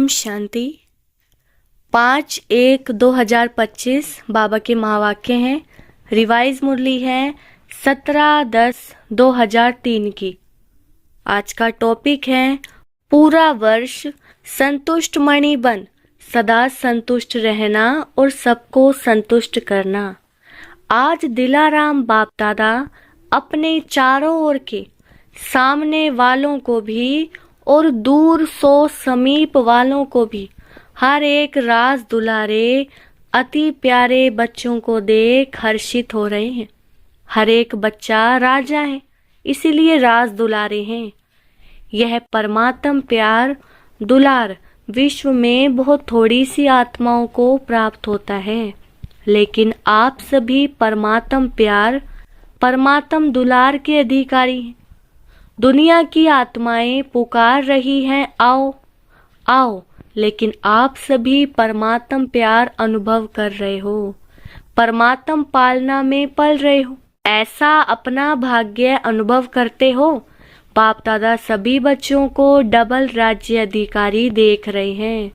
ओम शांति। 5/1/2025 बाबा के महावाक्य हैं। रिवाइज मुरली है 17/10/2003 की। आज का टॉपिक है पूरा वर्ष संतुष्ट मणि बन, सदा संतुष्ट रहना और सबको संतुष्ट करना। आज दिलाराम बाप दादा अपने चारों ओर के सामने वालों को भी और दूर सो समीप वालों को भी हर एक राज दुलारे अति प्यारे बच्चों को देख हर्षित हो रहे हैं। हर एक बच्चा राजा है, इसीलिए राज दुलारे हैं। यह परमात्म प्यार दुलार विश्व में बहुत थोड़ी सी आत्माओं को प्राप्त होता है, लेकिन आप सभी परमात्म प्यार परमात्म दुलार के अधिकारी हैं। दुनिया की आत्माएं पुकार रही हैं, आओ आओ, लेकिन आप सभी परमात्म प्यार अनुभव कर रहे हो, परमात्म पालना में पल रहे हो, ऐसा अपना भाग्य अनुभव करते हो। बाप दादा सभी बच्चों को डबल राज्य अधिकारी देख रहे हैं।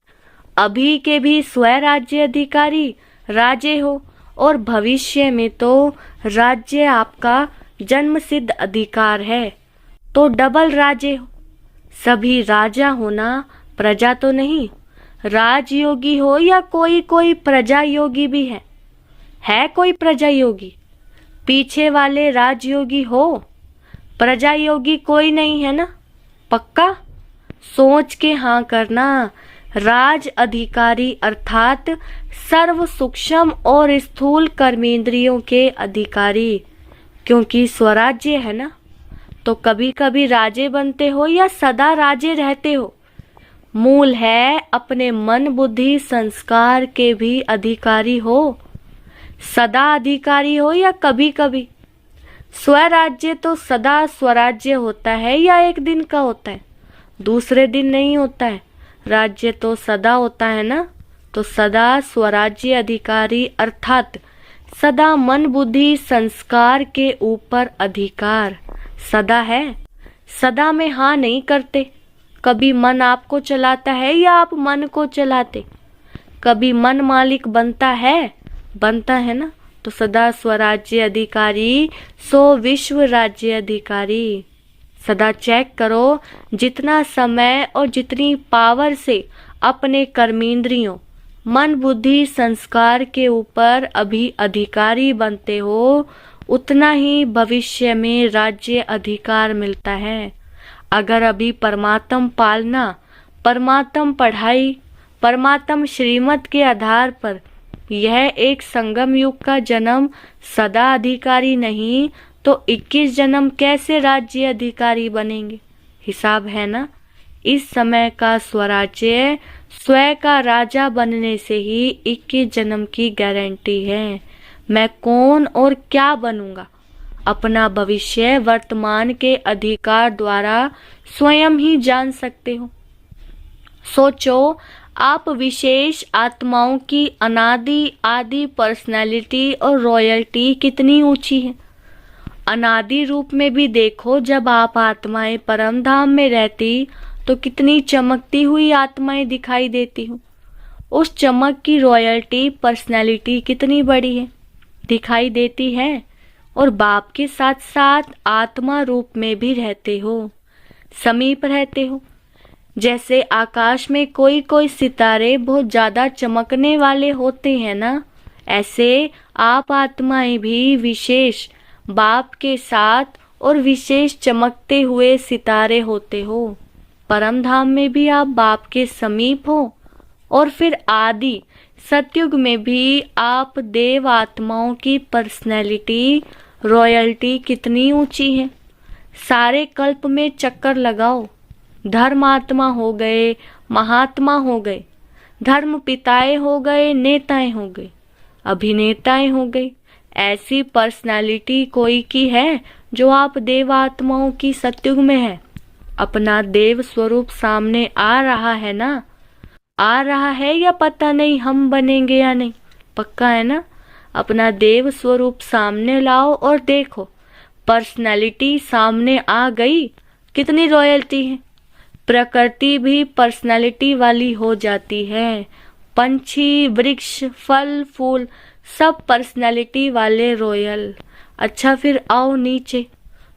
अभी के भी स्वराज्य अधिकारी राजे हो और भविष्य में तो राज्य आपका जन्म सिद्ध अधिकार है, तो डबल राजे हो। सभी राजा होना प्रजा तो नहीं, राजयोगी हो या कोई कोई प्रजा योगी भी है कोई प्रजा योगी, पीछे वाले राजयोगी हो, प्रजा योगी कोई नहीं है ना। पक्का सोच के हाँ करना। राज अधिकारी अर्थात सर्व सूक्ष्म और स्थूल कर्मेंद्रियों के अधिकारी, क्योंकि स्वराज्य है ना, तो कभी कभी राजे बनते हो या सदा राजे रहते हो। मूल है अपने मन बुद्धि संस्कार के भी अधिकारी हो, सदा अधिकारी हो या कभी कभी। स्वराज्य तो सदा स्वराज्य होता है या एक दिन का होता है, दूसरे दिन नहीं होता है। राज्य तो सदा होता है ना, तो सदा स्वराज्य अधिकारी अर्थात सदा मन बुद्धि संस्कार के ऊपर अधिकार सदा है। सदा में हाँ नहीं करते, कभी मन आपको चलाता है या आप मन को चलाते, कभी मन मालिक बनता है ना, तो सदा स्वराज्य अधिकारी सो विश्व राज्य अधिकारी। सदा चेक करो, जितना समय और जितनी पावर से अपने कर्मेंद्रियों मन बुद्धि संस्कार के ऊपर अभी अधिकारी बनते हो, उतना ही भविष्य में राज्य अधिकार मिलता है। अगर अभी परमात्म पालना, परमात्म पढ़ाई, परमात्म श्रीमत के आधार पर यह एक संगम युग का जन्म सदा अधिकारी नहीं, तो 21 जन्म कैसे राज्य अधिकारी बनेंगे? हिसाब है ना। इस समय का स्वराज्य स्वयं का राजा बनने से ही 21 जन्म की गारंटी है। मैं कौन और क्या बनूंगा, अपना भविष्य वर्तमान के अधिकार द्वारा स्वयं ही जान सकते हो। सोचो, आप विशेष आत्माओं की अनादि आदि पर्सनैलिटी और रॉयल्टी कितनी ऊंची है। अनादि रूप में भी देखो, जब आप आत्माएं परम धाम में रहती तो कितनी चमकती हुई आत्माएं दिखाई देती हो। उस चमक की रॉयल्टी पर्सनैलिटी कितनी बड़ी है, दिखाई देती है। और बाप के साथ साथ आत्मा रूप में भी रहते हो, समीप रहते हो। जैसे आकाश में कोई कोई सितारे बहुत ज्यादा चमकने वाले होते हैं ना, ऐसे आप आत्माएं भी विशेष बाप के साथ और विशेष चमकते हुए सितारे होते हो। परम धाम में भी आप बाप के समीप हो, और फिर आदि सतयुग में भी आप देव आत्माओं की पर्सनैलिटी रॉयल्टी कितनी ऊंची है। सारे कल्प में चक्कर लगाओ, धर्मात्मा हो गए, महात्मा हो गए, धर्म पिताएं हो गए, नेताएं हो गए, अभिनेताएं हो गए। ऐसी पर्सनैलिटी कोई की है जो आप देव आत्माओं की सतयुग में है? अपना देव स्वरूप सामने आ रहा है ना, आ रहा है या पता नहीं हम बनेंगे या नहीं? पक्का है ना। अपना देव स्वरूप सामने लाओ और देखो, पर्सनैलिटी सामने आ गई, कितनी रॉयल्टी है। प्रकृति भी पर्सनालिटी वाली हो जाती है। पंछी, वृक्ष, फल फूल सब पर्सनालिटी वाले रॉयल। अच्छा फिर आओ नीचे।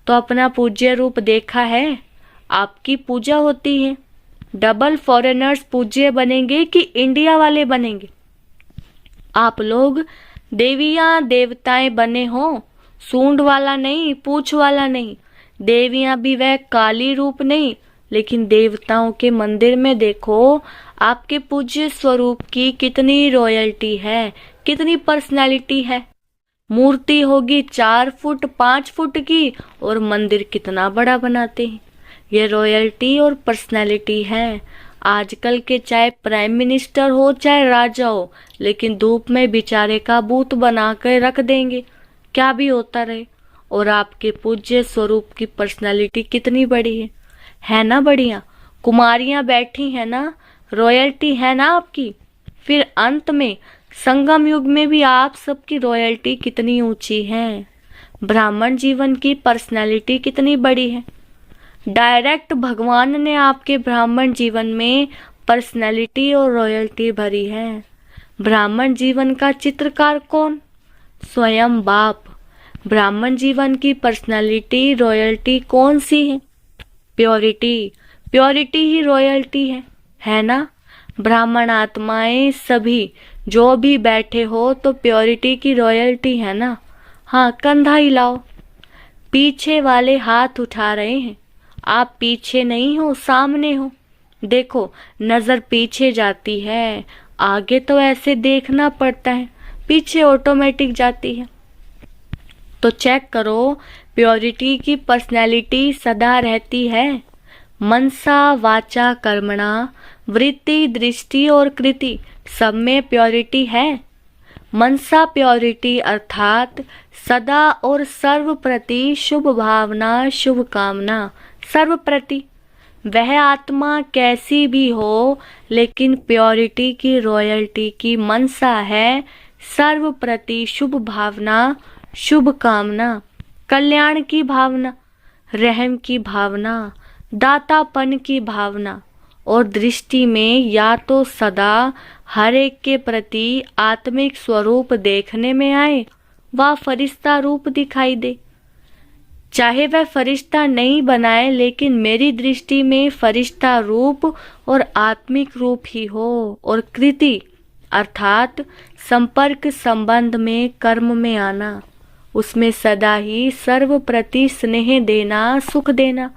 तो अपना पूज्य रूप देखा है, आपकी पूजा होती है। डबल फॉरेनर्स पूज्य बनेंगे कि इंडिया वाले बनेंगे? आप लोग देवियां देवताएं बने हो, सूंड वाला नहीं, पूछ वाला नहीं। देवियां भी वह काली रूप नहीं, लेकिन देवताओं के मंदिर में देखो आपके पूज्य स्वरूप की कितनी रॉयल्टी है, कितनी पर्सनालिटी है। मूर्ति होगी 4 फुट 5 फुट की और मंदिर कितना बड़ा बनाते हैं। ये रॉयल्टी और पर्सनालिटी है। आजकल के चाहे प्राइम मिनिस्टर हो चाहे राजा हो, लेकिन धूप में बेचारे का बूत बना कर रख देंगे, क्या भी होता रहे। और आपके पूज्य स्वरूप की पर्सनालिटी कितनी बड़ी है ना बढ़िया। कुमारियां बैठी है ना, रॉयल्टी है ना आपकी। फिर अंत में संगम युग में भी आप सबकी रॉयल्टी कितनी ऊंची है। ब्राह्मण जीवन की पर्सनालिटी कितनी बड़ी है। डायरेक्ट भगवान ने आपके ब्राह्मण जीवन में पर्सनालिटी और रॉयल्टी भरी है। ब्राह्मण जीवन का चित्रकार कौन? स्वयं बाप। ब्राह्मण जीवन की पर्सनालिटी रॉयल्टी कौन सी है? प्योरिटी। प्योरिटी ही रॉयल्टी है ना। ब्राह्मण आत्माएं सभी जो भी बैठे हो तो प्योरिटी की रॉयल्टी है ना। हाँ, कंधा हिलाओ। पीछे वाले हाथ उठा रहे हैं, आप पीछे नहीं हो, सामने हो। देखो नजर पीछे जाती है, आगे तो ऐसे देखना पड़ता है, पीछे ऑटोमेटिक जाती है। तो चेक करो, प्योरिटी की पर्सनैलिटी सदा रहती है। मनसा वाचा कर्मणा वृत्ति दृष्टि और कृति सब में प्योरिटी है। मनसा प्योरिटी अर्थात सदा और सर्व प्रति शुभ भावना शुभ कामना। सर्व प्रति वह आत्मा कैसी भी हो, लेकिन प्योरिटी की रॉयल्टी की मनसा है सर्व प्रति शुभ भावना शुभ कामना, कल्याण की भावना, रहम की भावना, दातापन की भावना। और दृष्टि में या तो सदा हर एक के प्रति आत्मिक स्वरूप देखने में आए व फरिश्ता रूप दिखाई दे। चाहे वह फरिश्ता नहीं बनाए, लेकिन मेरी दृष्टि में फरिश्ता रूप और आत्मिक रूप ही हो। और कृति अर्थात संपर्क संबंध में कर्म में आना, उसमें सदा ही सर्व प्रति स्नेह देना सुख देना।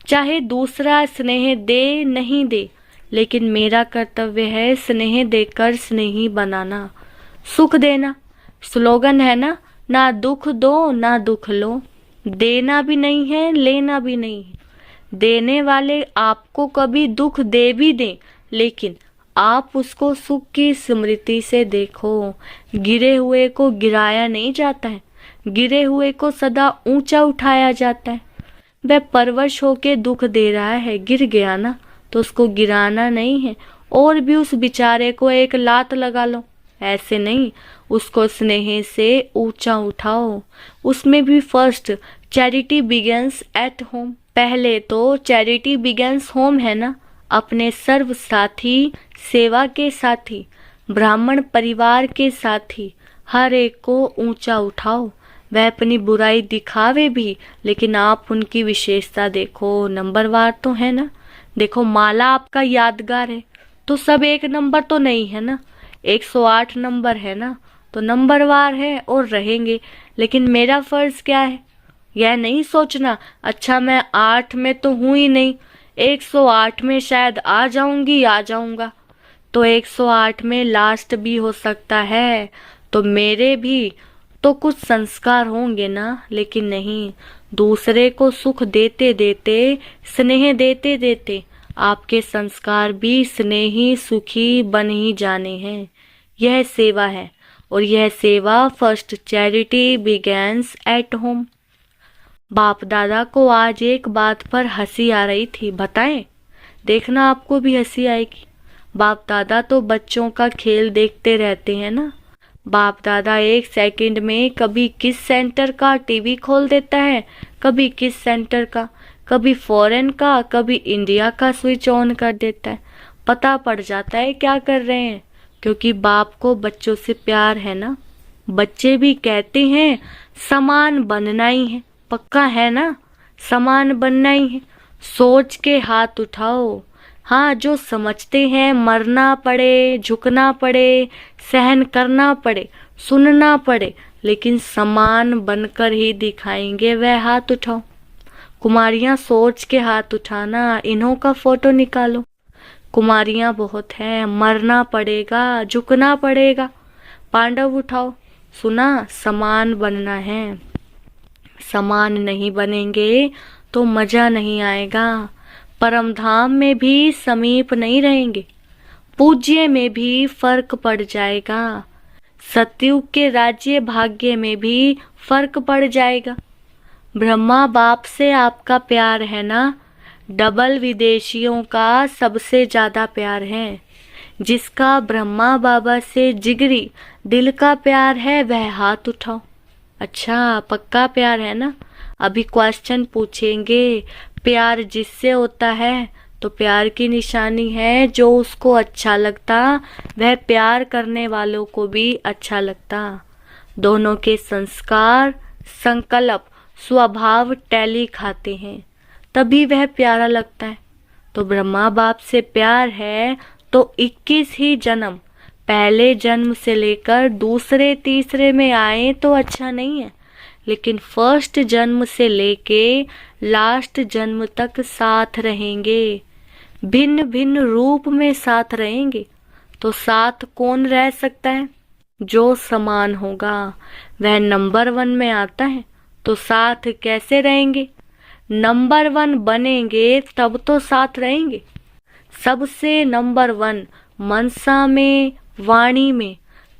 चाहे दूसरा स्नेह दे नहीं दे, लेकिन मेरा कर्तव्य है स्नेह देकर स्नेही बनाना, सुख देना। स्लोगन है ना दुख दो ना दुख लो। देना भी नहीं है, लेना भी नहीं है। देने वाले आपको कभी दुख दे भी दें, लेकिन आप उसको सुख की स्मृति से देखो। गिरे हुए को गिराया नहीं जाता है, गिरे हुए को सदा ऊंचा उठाया जाता है। वह परवश होके दुख दे रहा है, गिर गया ना, तो उसको गिराना नहीं है और भी उस बेचारे को एक लात लगा लो, ऐसे नहीं, उसको स्नेह से ऊंचा उठाओ। उसमें भी first charity begins at home. पहले तो चैरिटी बिगेंस होम है ना, अपने सर्व साथी, सेवा के साथी, ब्राह्मण परिवार के साथी, हर एक को ऊंचा उठाओ। वह अपनी बुराई दिखावे भी, लेकिन आप उनकी विशेषता देखो। नंबरवार तो है ना। देखो माला आपका यादगार है, तो सब एक नंबर तो नहीं है ना, 108 नंबर है ना, तो नंबरवार है और रहेंगे। लेकिन मेरा फर्ज क्या है, यह नहीं सोचना अच्छा मैं 8 में तो हूं ही नहीं, 108 में शायद आ जाऊंगा, तो 108 में लास्ट भी हो सकता है। तो मेरे भी तो कुछ संस्कार होंगे ना, लेकिन नहीं, दूसरे को सुख देते देते, स्नेह देते देते आपके संस्कार भी स्नेही सुखी बन ही जाने हैं। यह सेवा है, और यह सेवा first charity begins at home. बाप दादा को आज एक बात पर हंसी आ रही थी, बताएं? देखना आपको भी हंसी आएगी। बाप दादा तो बच्चों का खेल देखते रहते हैं ना। बाप दादा 1 सेकंड में कभी किस सेंटर का टीवी खोल देता है, कभी किस सेंटर का, कभी फॉरेन का कभी इंडिया का स्विच ऑन कर देता है। पता पड़ जाता है क्या कर रहे हैं, क्योंकि बाप को बच्चों से प्यार है ना। बच्चे भी कहते हैं समान बनना ही है, पक्का है ना, समान बनना ही है। सोच के हाथ उठाओ। हाँ, जो समझते हैं मरना पड़े, झुकना पड़े, सहन करना पड़े, सुनना पड़े, लेकिन समान बनकर ही दिखाएंगे, वह हाथ उठाओ। कुमारियां सोच के हाथ उठाना, इन्हों का फोटो निकालो। कुमारियां बहुत हैं, मरना पड़ेगा, झुकना पड़ेगा। पांडव उठाओ, सुना, समान बनना है। समान नहीं बनेंगे तो मजा नहीं आएगा। परमधाम में भी समीप नहीं रहेंगे, पूज्य में भी फर्क पड़ जाएगा। सतयुग के राज्य भाग्य में भी फर्क पड़ जाएगा। ब्रह्मा बाप से आपका प्यार है ना, डबल विदेशियों का सबसे ज्यादा प्यार है। जिसका ब्रह्मा बाबा से जिगरी दिल का प्यार है वह हाथ उठाओ। अच्छा, पक्का प्यार है ना। अभी क्वेश्चन पूछेंगे, प्यार जिससे होता है तो प्यार की निशानी है जो उसको अच्छा लगता वह प्यार करने वालों को भी अच्छा लगता। दोनों के संस्कार, संकल्प, स्वभाव टैली खाते हैं, तभी वह प्यारा लगता है। तो ब्रह्मा बाप से प्यार है तो 21 ही जन्म, पहले जन्म से लेकर दूसरे तीसरे में आए तो अच्छा नहीं है, लेकिन फर्स्ट जन्म से लेके लास्ट जन्म तक साथ रहेंगे। भिन्न भिन्न रूप में साथ रहेंगे। तो साथ कौन रह सकता है? जो समान होगा। वह नंबर 1 में आता है, तो साथ कैसे रहेंगे? नंबर 1 बनेंगे तब तो साथ रहेंगे। सबसे नंबर 1 मनसा में, वाणी में,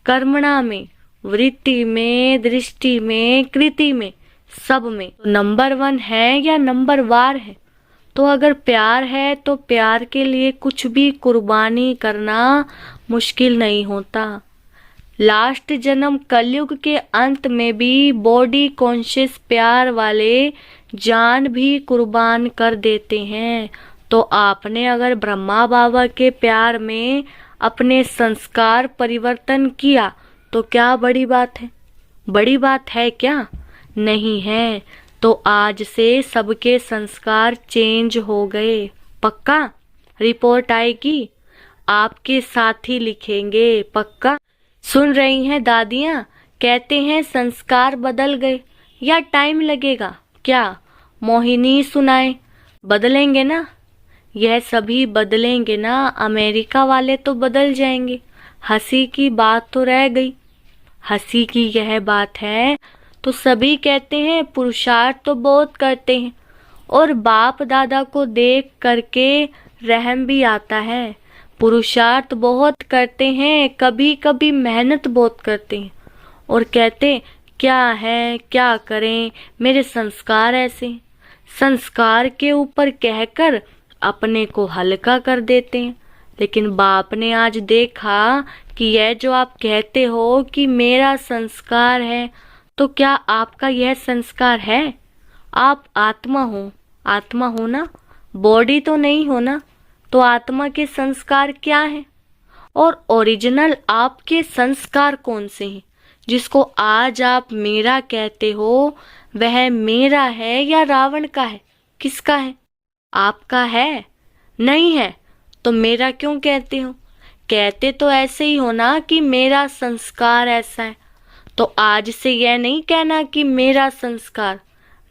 कर्मणा में, वृत्ति में, दृष्टि में, कृति में, सब में नंबर 1 है या नंबर वार है? तो अगर प्यार है तो प्यार के लिए कुछ भी कुर्बानी करना मुश्किल नहीं होता। लास्ट जन्म कलयुग के अंत में भी बॉडी कॉन्शियस प्यार वाले जान भी कुर्बान कर देते हैं। तो आपने अगर ब्रह्मा बाबा के प्यार में अपने संस्कार परिवर्तन किया तो क्या बड़ी बात है? बड़ी बात है क्या? नहीं है। तो आज से सबके संस्कार चेंज हो गए। पक्का? रिपोर्ट आएगी, आपके साथी लिखेंगे। पक्का? सुन रही हैं दादियाँ? कहते हैं संस्कार बदल गए या टाइम लगेगा? क्या मोहिनी सुनाए? बदलेंगे ना? यह सभी बदलेंगे ना। अमेरिका वाले तो बदल जाएंगे। हंसी की बात तो रह गई। हंसी की यह बात है तो सभी कहते हैं पुरुषार्थ तो बहुत करते हैं, और बाप दादा को देख करके रहम भी आता है। पुरुषार्थ बहुत करते हैं, कभी कभी मेहनत बहुत करते हैं, और कहते क्या है, क्या करें, मेरे संस्कार ऐसे। संस्कार के ऊपर कहकर अपने को हल्का कर देते हैं। लेकिन बाप ने आज देखा कि यह जो आप कहते हो कि मेरा संस्कार है, तो क्या आपका यह संस्कार है? आप आत्मा हो, आत्मा हो ना, बॉडी तो नहीं हो ना। तो आत्मा के संस्कार क्या है? और ओरिजिनल आपके संस्कार कौन से हैं? जिसको आज आप मेरा कहते हो वह मेरा है या रावण का है? किसका है? आपका है? नहीं है तो मेरा क्यों कहते हो? कहते तो ऐसे ही हो ना कि मेरा संस्कार ऐसा है। तो आज से यह नहीं कहना कि मेरा संस्कार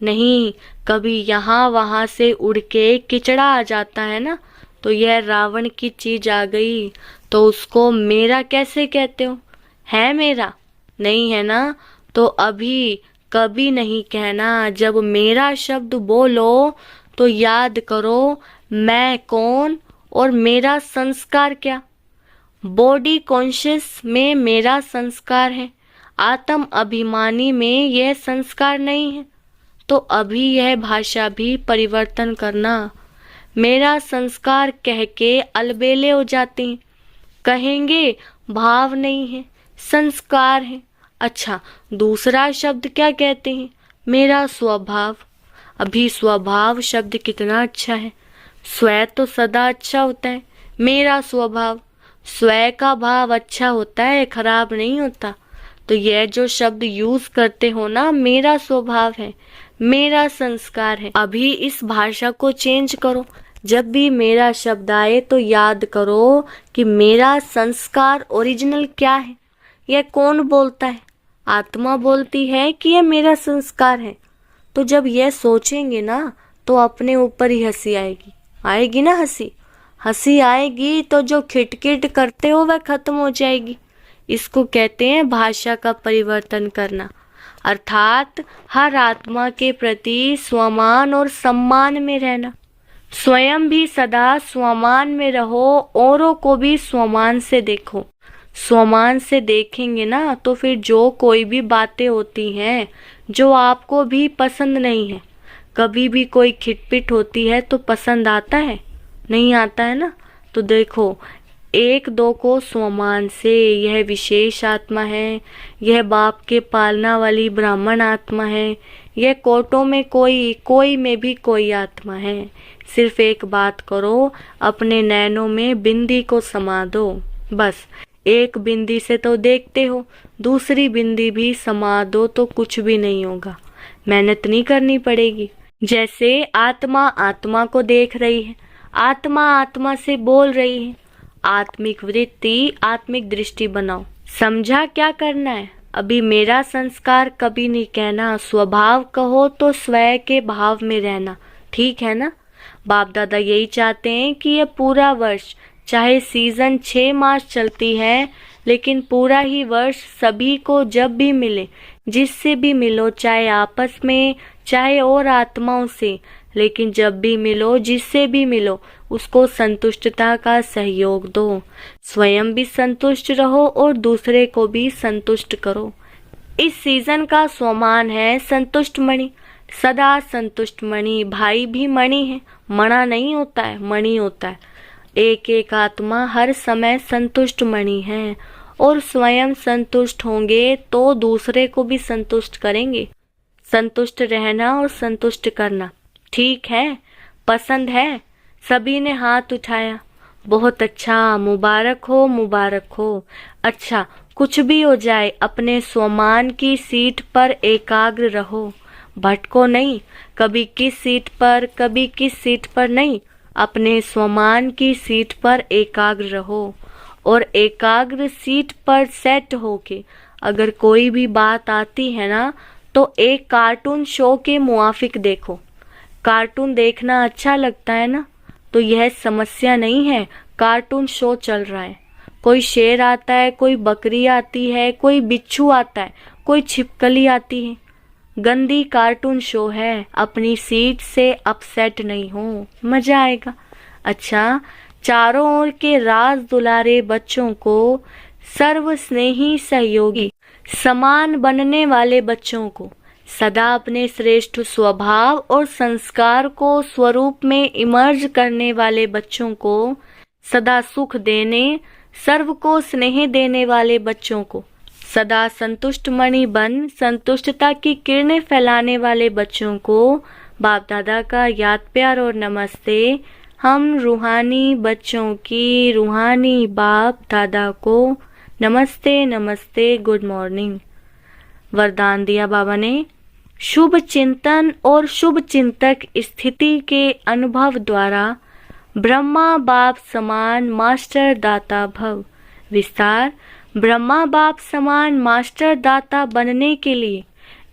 नहीं। कभी यहाँ वहां से उड़ के किचड़ा आ जाता है ना, तो यह रावण की चीज आ गई, तो उसको मेरा कैसे कहते हो? है मेरा? नहीं है ना। तो अभी कभी नहीं कहना। जब मेरा शब्द बोलो तो याद करो मैं कौन और मेरा संस्कार क्या। बॉडी कॉन्शियस में मेरा संस्कार है, आत्म अभिमानी में यह संस्कार नहीं है। तो अभी यह भाषा भी परिवर्तन करना। मेरा संस्कार कह के अलबेले हो जाते हैं। कहेंगे भाव नहीं है, संस्कार है। अच्छा, दूसरा शब्द क्या कहते हैं? मेरा स्वभाव। अभी स्वभाव शब्द कितना अच्छा है। स्व तो सदा अच्छा होता है, मेरा स्वभाव, स्व का भाव अच्छा होता है, खराब नहीं होता। तो यह जो शब्द यूज करते हो ना, मेरा स्वभाव है, मेरा संस्कार है, अभी इस भाषा को चेंज करो। जब भी मेरा शब्द आए तो याद करो कि मेरा संस्कार ओरिजिनल क्या है। यह कौन बोलता है? आत्मा बोलती है कि यह मेरा संस्कार है। तो जब यह सोचेंगे ना तो अपने ऊपर ही हंसी आएगी। आएगी ना हंसी? हंसी आएगी तो जो खिटखिट करते हो वह खत्म हो जाएगी। इसको कहते हैं भाषा का परिवर्तन करना, अर्थात हर आत्मा के प्रति स्वमान और सम्मान में रहना। स्वयं भी सदा स्वमान में रहो, औरों को भी स्वमान से देखो। स्वमान से देखेंगे ना तो फिर जो कोई भी बातें होती हैं जो आपको भी पसंद नहीं है, कभी भी कोई खिटपिट होती है तो पसंद आता है? नहीं आता है ना। तो देखो, एक दो को स्वमान से, यह विशेष आत्मा है, यह बाप के पालना वाली ब्राह्मण आत्मा है, यह कोटों में कोई, कोई में भी कोई आत्मा है। सिर्फ एक बात करो, अपने नैनों में बिंदी को समा दो। बस एक बिंदी से तो देखते हो, दूसरी बिंदी भी समा दो तो कुछ भी नहीं होगा, मेहनत नहीं करनी पड़ेगी। जैसे आत्मा आत्मा को देख रही है, आत्मा आत्मा से बोल रही है। आत्मिक वृत्ति, आत्मिक दृष्टि बनाओ। समझा क्या करना है? अभी मेरा संस्कार कभी नहीं कहना, स्वभाव कहो तो स्व के भाव में रहना। ठीक है ना? बाप दादा यही चाहते हैं कि यह पूरा वर्ष, चाहे सीजन 6 मास चलती है, लेकिन पूरा ही वर्ष सभी को जब भी मिले, जिससे भी मिलो, चाहे आपस में चाहे और आत्माओं से, लेकिन जब भी मिलो, जिससे भी मिलो, उसको संतुष्टता का सहयोग दो। स्वयं भी संतुष्ट रहो और दूसरे को भी संतुष्ट करो। इस सीजन का स्वमान है संतुष्ट मणि, सदा संतुष्ट मणि। भाई भी मणि है, मणा नहीं होता है, मणि होता है। एक एक आत्मा हर समय संतुष्ट मणि है, और स्वयं संतुष्ट होंगे तो दूसरे को भी संतुष्ट करेंगे। संतुष्ट रहना और संतुष्ट करना, ठीक है? पसंद है? सभी ने हाथ उठाया। बहुत अच्छा, मुबारक हो, मुबारक हो। अच्छा, कुछ भी हो जाए, अपने स्वमान की सीट पर एकाग्र रहो, भटको नहीं। कभी किस सीट पर, कभी किस सीट पर नहीं, अपने स्वमान की सीट पर एकाग्र रहो। और एकाग्र सीट पर सेट होके अगर कोई भी बात आती है ना, तो एक कार्टून शो के मुआफिक देखो। कार्टून देखना अच्छा लगता है ना, तो यह समस्या नहीं है, कार्टून शो चल रहा है। कोई शेर आता है, कोई बकरी आती है, कोई बिच्छू आता है, कोई छिपकली आती है। गंदी कार्टून शो है, अपनी सीट से अपसेट नहीं हो, मजा आएगा। अच्छा, चारों ओर के राज दुलारे बच्चों को, सर्व स्नेही सहयोगी, समान बनने वाले बच्चों को, सदा अपने श्रेष्ठ स्वभाव और संस्कार को स्वरूप में इमर्ज करने वाले बच्चों को, सदा सुख देने, सर्व को स्नेह देने वाले बच्चों को, सदा संतुष्ट मणि बन संतुष्टता की किरणें फैलाने वाले बच्चों को बाप दादा का याद प्यार और नमस्ते। हम रूहानी बच्चों की रूहानी बाप दादा को नमस्ते नमस्ते, गुड मॉर्निंग। वरदान दिया बाबा ने, शुभ चिंतन और शुभ चिंतक स्थिति के अनुभव द्वारा ब्रह्मा बाप समान मास्टर दाता भव। विस्तार, ब्रह्मा बाप समान मास्टर दाता बनने के लिए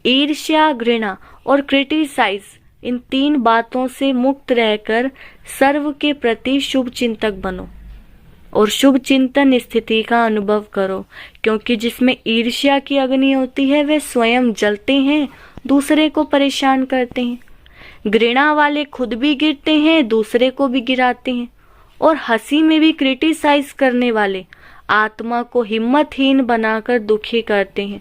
ईर्ष्या, घृणा और क्रिटिसाइज, इन 3 बातों से मुक्त रहकर सर्व के प्रति शुभ चिंतक बनो और शुभ चिंतन स्थिति का अनुभव करो। क्योंकि जिसमें ईर्ष्या की अग्नि होती है वे स्वयं जलते हैं, दूसरे को परेशान करते हैं। घृणा वाले खुद भी गिरते हैं, दूसरे को भी गिराते हैं। और हंसी में भी क्रिटिसाइज करने वाले आत्मा को हिम्मतहीन बनाकर दुखी करते हैं।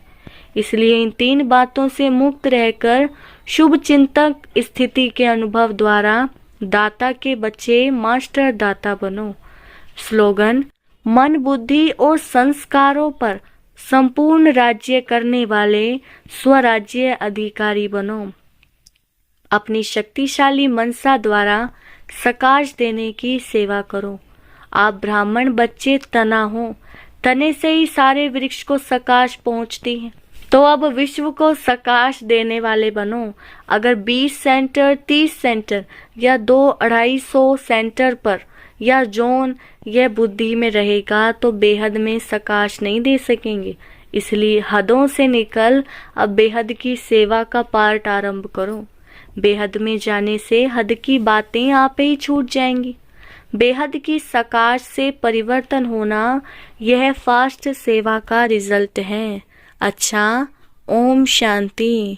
इसलिए इन 3 बातों से मुक्त रहकर शुभ चिंतक स्थिति के अनुभव द्वारा दाता के बच्चे मास्टर दाता बनो। स्लोगन, मन, बुद्धि और संस्कारों पर संपूर्ण राज्य करने वाले स्वराज्य अधिकारी बनो। अपनी शक्तिशाली मनसा द्वारा सकाश देने की सेवा करो। आप ब्राह्मण बच्चे तना हो, तने से ही सारे वृक्ष को सकाश पहुंचती है। तो अब विश्व को सकाश देने वाले बनो। अगर 20 सेंटर, 30 सेंटर या 200-250 सेंटर पर या जोन यह बुद्धि में रहेगा तो बेहद में सकाश नहीं दे सकेंगे। इसलिए हदों से निकल अब बेहद की सेवा का पार्ट आरंभ करो। बेहद में जाने से हद की बातें आप ही छूट जाएंगी। बेहद की सकाश से परिवर्तन होना यह फास्ट सेवा का रिजल्ट है। अच्छा, ओम शांति।